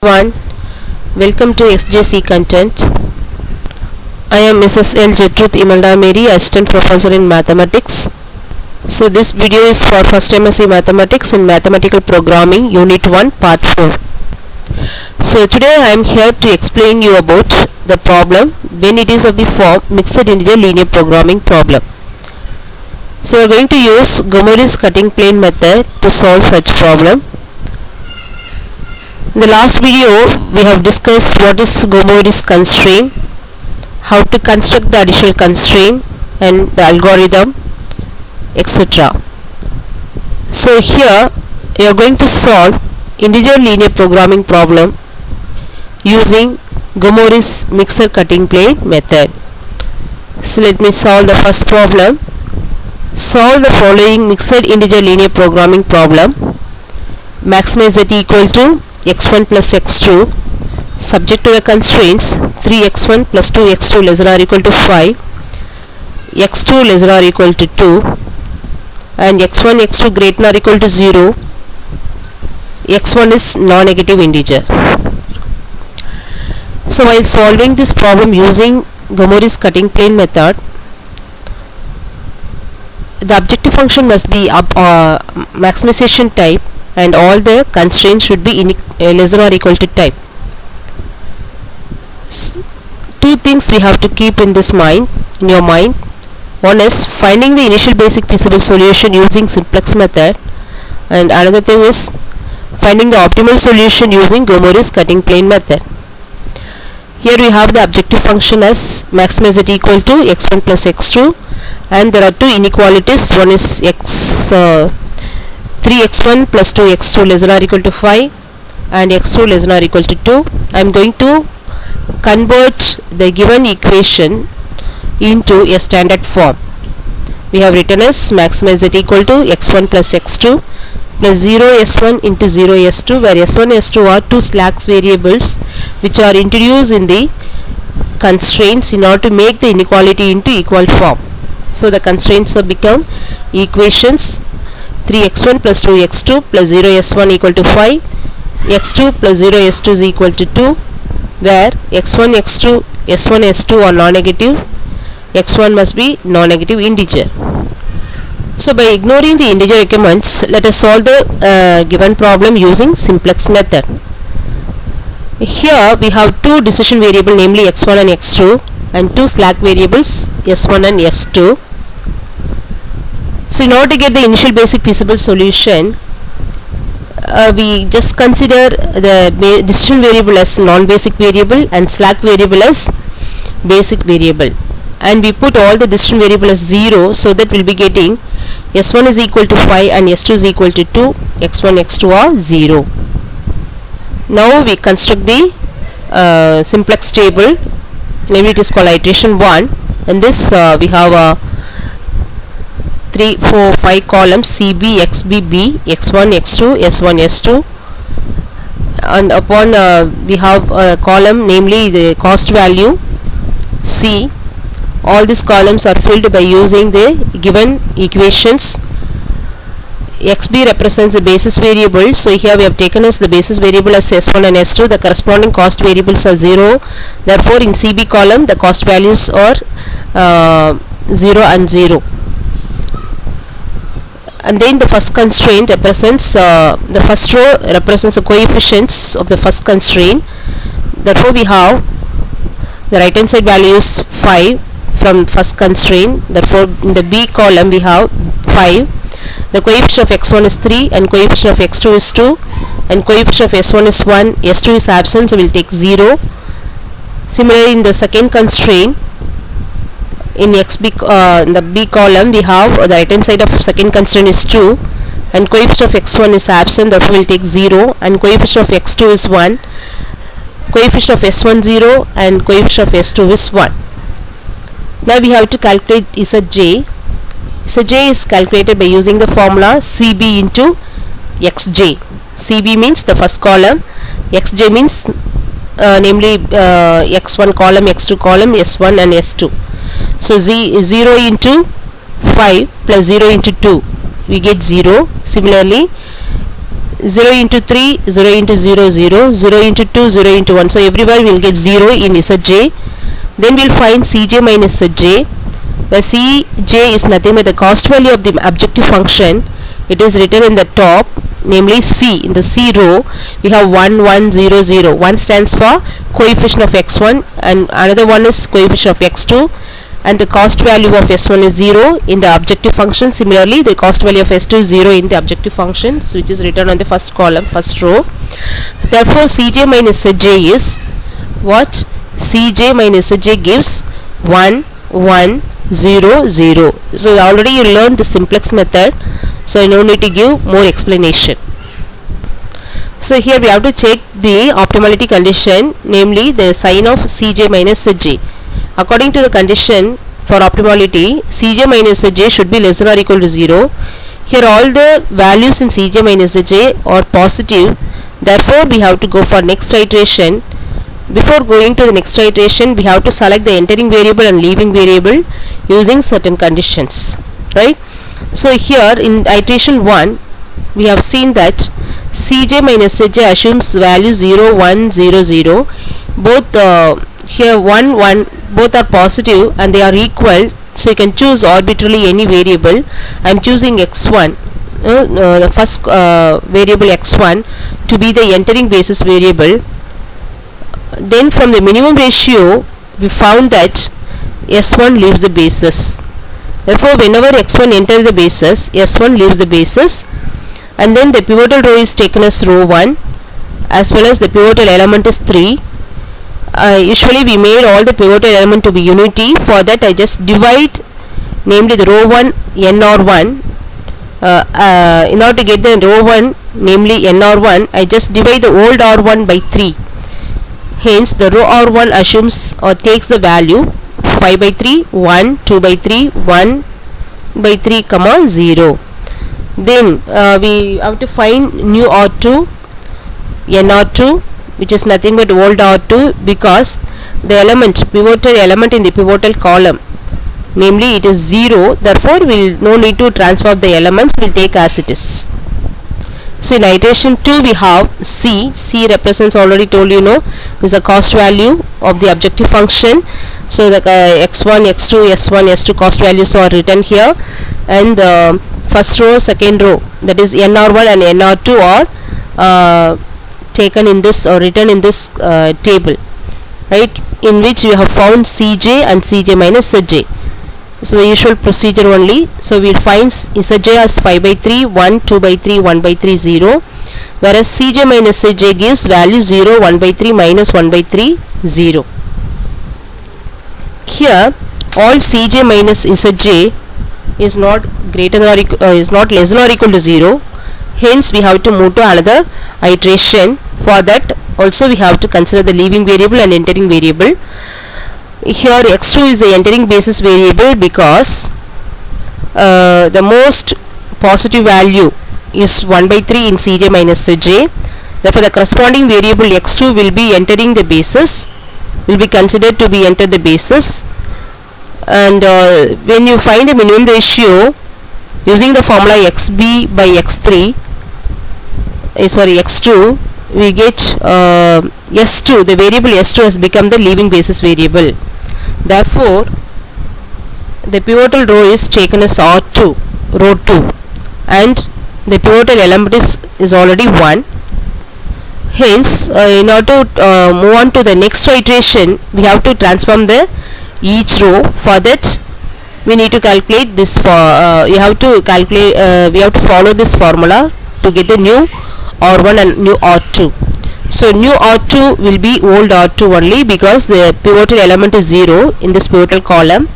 One, welcome to XJC content. I am Mrs. L. Jetruth Imelda Mary, Assistant Professor in Mathematics. So this video is for first MSc Mathematics in Mathematical Programming Unit 1 Part 4. So today I am here to explain you about the problem when it is of the form mixed integer linear programming problem. So we are going to use Gomori's cutting plane method to solve such problem. In the last video we have discussed what is Gomori's constraint, how to construct the additional constraint and the algorithm, etc. So here we are going to solve integer linear programming problem using Gomori's mixer cutting plane method. So let me solve the first problem. Solve the following mixed integer linear programming problem. Maximize z equal to x1 plus x2 subject to the constraints 3x1 plus 2x2 less than or equal to 5, x2 less than or equal to 2 and x1 x2 greater than or equal to 0. X1 is non-negative integer. So while solving this problem using Gomori's cutting plane method, the objective function must be maximization type and all the constraints should be less than or equal to type. Two things we have to keep in your mind. One is finding the initial basic feasible solution using simplex method, and another thing is finding the optimal solution using Gomori's cutting plane method. Here we have the objective function as maximize z equal to x1 plus x2, and there are two inequalities. One is 3x1 plus 2x2 less than or equal to 5 and x2 less than or equal to 2. I am going to convert the given equation into a standard form. We have written as maximize z equal to x1 plus x2 plus 0 s1 into 0 s2, where s1 s2 are two slacks variables which are introduced in the constraints in order to make the inequality into equal form. So the constraints have become equations 3x1 plus 2x2 plus 0 s1 equal to 5, x2 plus 0 s2 is equal to 2, where x1 x2 s1 s2 are non-negative, x1 must be non-negative integer. So by ignoring the integer requirements, let us solve the given problem using simplex method. Here we have two decision variables, namely x1 and x2, and two slack variables s1 and s2. So in order to get the initial basic feasible solution, we just consider the decision variable as non-basic variable and slack variable as basic variable, and we put all the decision variable as 0, so that we will be getting s1 is equal to 5 and s2 is equal to 2, x1 x2 are 0. Now we construct the simplex table, namely it is called iteration 1. In this we have 3, 4, 5 columns CB, XB, B, X1, X2, S1, S2, and upon we have a column, namely the cost value C. All these columns are filled by using the given equations. XB represents the basis variable, so here we have taken as the basis variable as S1 and S2. The corresponding cost variables are 0. Therefore in CB column the cost values are 0 and 0. And then the first constraint represents the first row represents the coefficients of the first constraint. Therefore we have the right hand side value is 5 from first constraint. Therefore in the B column we have 5. The coefficient of x1 is 3 and coefficient of x2 is 2 and coefficient of s1 is 1, s2 is absent, so we will take 0. Similarly in the second constraint, in in the B column we have the right hand side of second constraint is 2 and coefficient of x1 is absent, therefore we will take 0, and coefficient of x2 is 1, coefficient of s1 0 and coefficient of s2 is 1. Now we have to calculate Zj. Zj is calculated by using the formula CB into xj. CB means the first column, xj means namely x1 column, x2 column, s1 and s2. So 0 into 5 plus 0 into 2, we get 0. Similarly 0 into 3, 0 into 0, 0, 0 into 2, 0 into 1. So everywhere we will get 0 in Zj. Then we will find Cj minus Zj, where Cj is nothing but the cost value of the objective function. It is written in the top, namely C. In the C row we have 1, 1, 0, 0. 1 stands for coefficient of x1 and another one is coefficient of x2, and the cost value of s1 is 0 in the objective function. Similarly, the cost value of s2 is 0 in the objective function, so which is written on the first column, first row. Therefore Cj minus Zj is what? Cj minus Zj gives 1, 1, 0, 0. So already you learned the simplex method, so no need to give more explanation. So here we have to check the optimality condition, namely the sign of Cj minus Zj. According to the condition for optimality, Cj minus Zj should be less than or equal to 0. Here all the values in Cj minus Zj are positive. Therefore we have to go for next iteration. Before going to the next iteration, we have to select the entering variable and leaving variable using certain conditions, right? So here in iteration 1 we have seen that Cj minus Zj assumes value 0, 1, 0, 0. Both here 1, 1 both are positive and they are equal, so you can choose arbitrarily any variable. I am choosing x1, the first variable x1 to be the entering basis variable. Then from the minimum ratio we found that s1 leaves the basis. Therefore whenever x1 enters the basis, s1 leaves the basis, and then the pivotal row is taken as row 1 as well as the pivotal element is 3. Usually we made all the pivotal element to be unity. For that I just divide, namely the row 1 nr1. In order to get the row 1, namely nr1, I just divide the old r1 by 3. Hence the row r1 assumes or takes the value 5 by 3, 1, 2 by 3, 1 by 3, comma 0. Then we have to find new r2, nr2, which is nothing but old r2, because the element, pivotal element in the pivotal column, namely it is 0. Therefore we will no need to transform the elements, we will take as it is. So in iteration 2 we have C. C represents, already told you know, is the cost value of the objective function. So the x1, x2, s1, s2 cost values are written here, and the first row, second row, that is nr1 and nr2 are taken in this or written in this table, right, in which we have found Cj and Cj minus Zj. So the usual procedure only. So we will find Zj as 5 by 3, 1, 2 by 3, 1 by 3, 0, whereas Cj minus Zj gives value 0, 1 by 3, minus 1 by 3, 0. Here all Cj minus Zj is not greater than or is not less than or equal to 0. Hence we have to move to another iteration. For that also we have to consider the leaving variable and entering variable. Here x2 is the entering basis variable because the most positive value is 1 by 3 in Cj minus Zj. Therefore the corresponding variable x2 will be entering the basis, will be considered to be enter the basis. And when you find the minimum ratio using the formula xb by x3, x2, we get s2, the variable s2 has become the leaving basis variable. Therefore the pivotal row is taken as r2, row 2, and the pivotal element is already 1. Hence in order to move on to the next iteration, we have to transform the each row. For that we need to calculate this we have to follow this formula to get the new r1 and new r2. So new r2 will be old r2 only because the pivotal element is 0 in this pivotal column,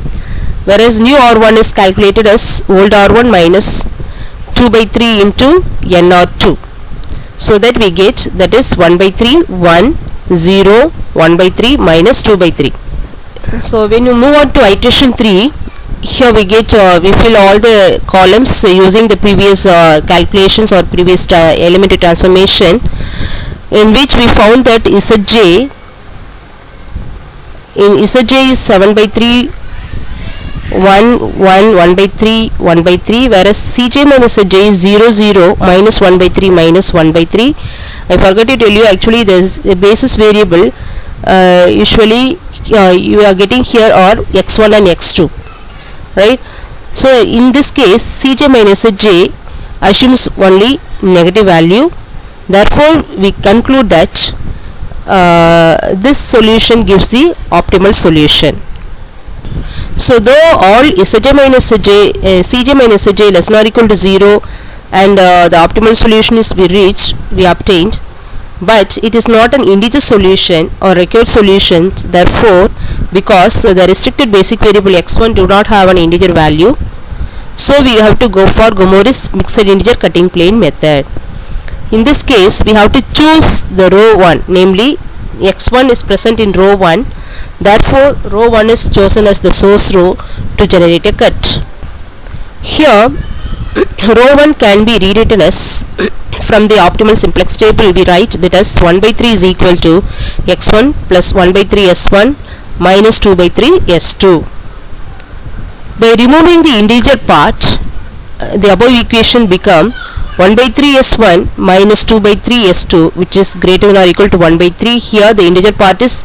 whereas new r1 is calculated as old r1 minus 2 by 3 into nr2. So that we get, that is 1 by 3, 1, 0, 1 by 3, minus 2 by 3. So when you move on to iteration 3, here we get we fill all the columns using the previous calculations or previous elementary transformation, in which we found that Zj is 7 by 3 1 1 1 by 3 1 by 3, whereas Cj minus Aj is 0 0 minus 1 by 3 minus 1 by 3. I forgot to tell you, actually there's a basis variable. Usually you are getting here are x1 and x2, right? So in this case Cj minus Aj assumes only negative value. Therefore we conclude that this solution gives the optimal solution. So though all Cj minus Aj less than or equal to 0 and the optimal solution is we obtained, but it is not an integer solution or required solution. Therefore, because the restricted basic variable x1 do not have an integer value, so we have to go for Gomory's mixed integer cutting plane method. In this case, we have to choose the row 1, namely x1 is present in row 1. Therefore, row 1 is chosen as the source row to generate a cut. Here, row 1 can be rewritten as from the optimal simplex table. We write that as 1 by 3 is equal to x1 plus 1 by 3 s1 minus 2 by 3 s2. By removing the integer part, the above equation become 1 by 3 s1 minus 2 by 3 s2, which is greater than or equal to 1 by 3. Here the integer part is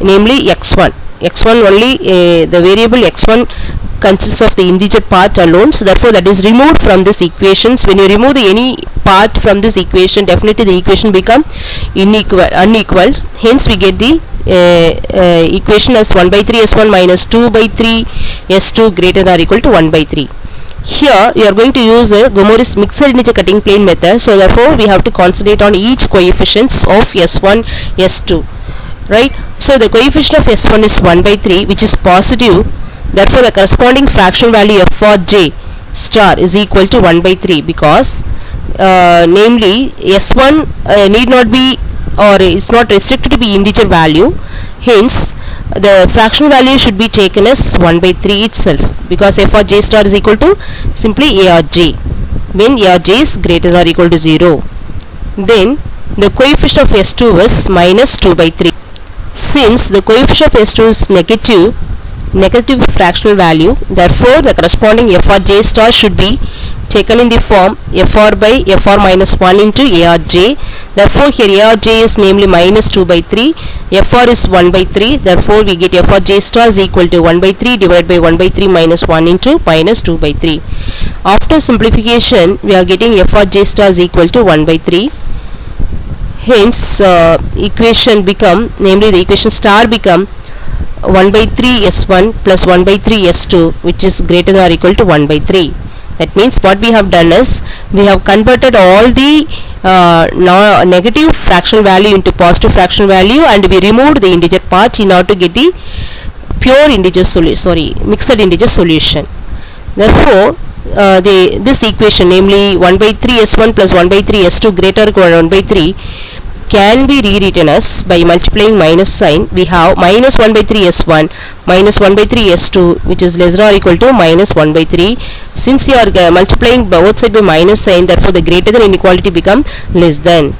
namely x1. x1 only, the variable x1 consists of the integer part alone, so therefore that is removed from this equations. When you remove any part from this equation, definitely the equation become unequal. Hence we get the equation as 1 by 3 s1 minus 2 by 3 s2 greater than or equal to 1 by 3. Here you are going to use a Gomory's mixed integer cutting plane method, so therefore we have to concentrate on each coefficients of s1 s2, right? So the coefficient of s1 is 1 by 3, which is positive. Therefore the corresponding fraction value f for j star is equal to 1 by 3, because namely s1 need not be or is not restricted to be integer value. Hence the fraction value should be taken as 1 by 3 itself, because f or j star is equal to simply a or j when a or j is greater than or equal to 0. Then the coefficient of s2 is minus 2 by 3. Since the coefficient of s2 is negative fractional value, therefore the corresponding f or j star should be taken in the form fr by fr minus 1 into a or j. Therefore here a or j is namely minus 2 by 3, fr is 1 by 3. Therefore we get f or j star is equal to 1 by 3 divided by 1 by 3 minus 1 into minus 2 by 3. After simplification we are getting f or j star is equal to 1 by 3. Hence equation become, namely the equation star become 1 by 3 s1 plus 1 by 3 s2, which is greater than or equal to 1 by 3. That means what we have done is we have converted all the negative fractional value into positive fractional value, and we removed the integer part in order to get the pure integer mixed integer solution. Therefore this equation, namely 1 by 3 s1 plus 1 by 3 s2 greater or equal to 1 by 3, can be rewritten as by multiplying minus sign. We have minus 1 by 3 s1 minus 1 by 3 s2, which is less than or equal to minus 1 by 3. Since you are multiplying both sides by minus sign, therefore the greater than inequality become less than.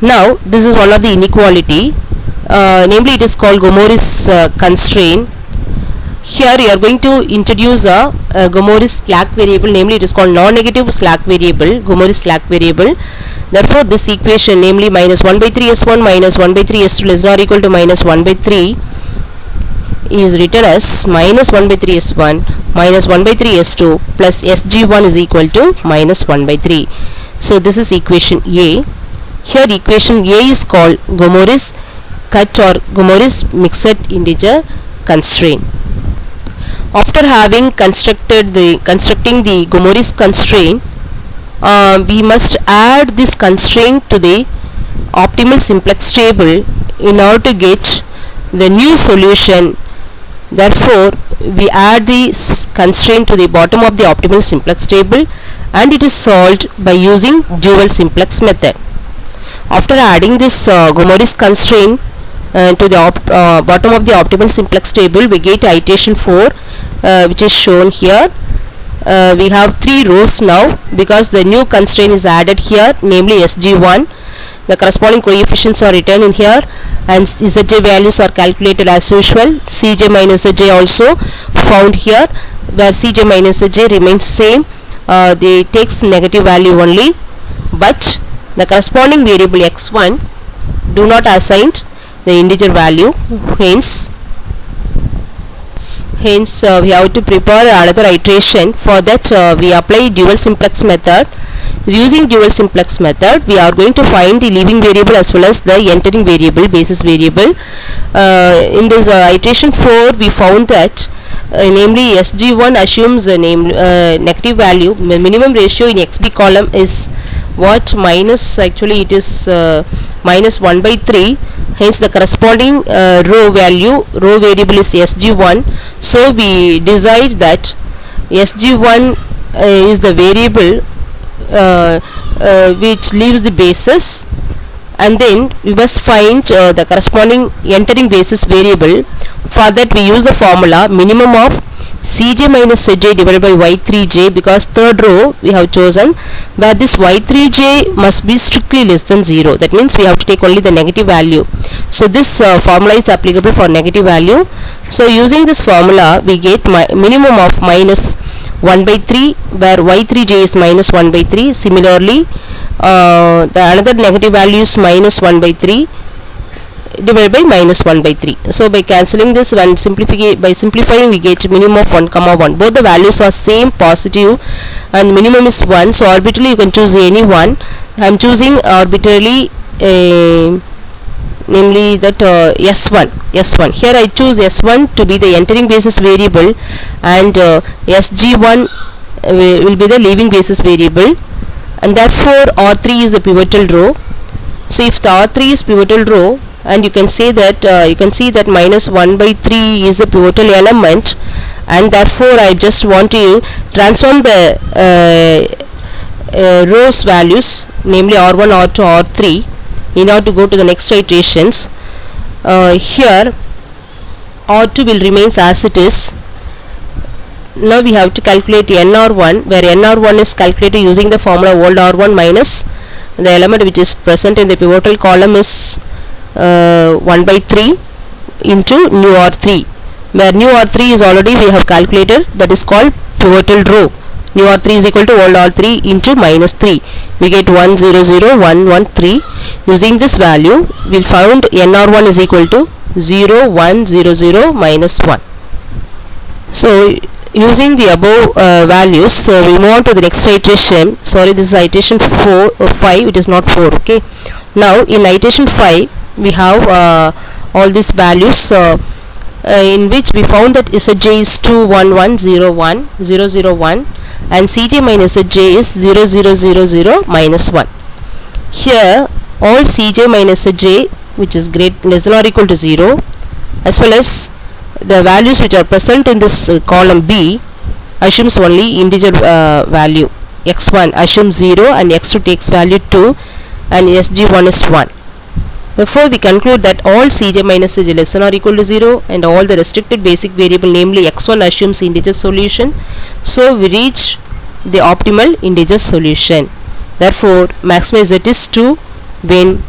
Now this is one of the inequality, namely it is called Gomory's constraint. Here you are going to introduce a Gomory's slack variable, namely it is called non-negative slack variable, Gomory's slack variable. Therefore this equation, namely minus 1 by 3 s1 minus 1 by 3 s2 less than or equal to minus 1 by 3, is written as minus 1 by 3 s1 minus 1 by 3 s2 plus sg1 is equal to minus 1 by 3. So this is equation A. Here equation A is called Gomory's cut or Gomory's mixed integer constraint. After having constructing the Gomory's constraint, we must add this constraint to the optimal simplex table in order to get the new solution. Therefore we add this constraint to the bottom of the optimal simplex table, and it is solved by using dual simplex method. After adding this Gomory's constraint to the bottom of the optimal simplex table, we get iteration 4, which is shown here. We have 3 rows now because the new constraint is added here, namely sg1. The corresponding coefficients are written in here, and zj values are calculated as usual. Cj minus aj also found here. where Cj minus J remains same, they takes negative value only, but the corresponding variable x1 do not assign the integer value. Hence we have to prepare another iteration. For that we apply dual simplex method. Using dual simplex method, we are going to find the leaving variable as well as the entering variable, basis variable. In this iteration 4, we found that namely SG1 assumes a negative value. Minimum ratio in XB column is what? Minus, actually it is minus 1 by 3. Hence the corresponding row variable is SG1. So we decide that SG1 is the variable which leaves the basis, and then we must find the corresponding entering basis variable. For that we use the formula minimum of Cj minus Cj divided by y3j, because third row we have chosen where this y3j must be strictly less than 0. That means we have to take only the negative value. So this formula is applicable for negative value. So using this formula we get minimum of minus 1 by 3, where y3j is minus 1 by 3. Similarly the another negative value is minus 1 by 3 divided by minus 1 by 3. So by cancelling this, when simplifying we get minimum of 1 comma 1. Both the values are same, positive, and minimum is 1. So arbitrarily you can choose any one. I am choosing arbitrarily namely that S1. Here I choose S1 to be the entering basis variable, and SG1 will be the leaving basis variable, and therefore R3 is the pivotal row. So if the R3 is pivotal row, and you can say that minus 1 by 3 is the pivotal element, and therefore I just want to transform the rows values, namely R1, R2, R3, in order to go to the next iterations. Here R2 will remain as it is. Now we have to calculate NR1, where NR1 is calculated using the formula old R1 minus the element which is present in the pivotal column is 1 by 3 into new R3, where new R3 is already we have calculated, that is called pivotal row. New R3 is equal to old R3 into minus 3. We get 1 0 0 1 1 3. Using this value we found NR1 is equal to 0 1 0 0 minus 1. So using the above values, so we move on to the next iteration. Sorry, this is iteration 4 or 5, it is not 4. Okay, now in iteration 5 we have all these values in which we found that Zj is 2 1 1 0 1 0 0 1, and Cj minus Zj is 0 0 0 0 minus 1. Here all Cj minus Zj which is less than or equal to 0, as well as the values which are present in this column B assumes only integer value. X1 assumes 0 and x2 takes value 2, and SG1 is 1. Therefore we conclude that all Cj minus Cj less than or equal to 0, and all the restricted basic variable namely x1 assumes integer solution. So we reach the optimal integer solution. Therefore maximize Z is 2 when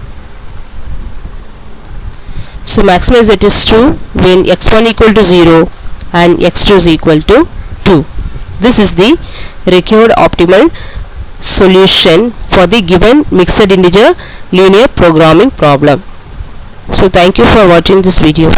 maximize Z is 2 when x1 equal to 0 and x2 is equal to 2. This is the required optimal solution for the given mixed integer linear programming problem. So thank you for watching this video.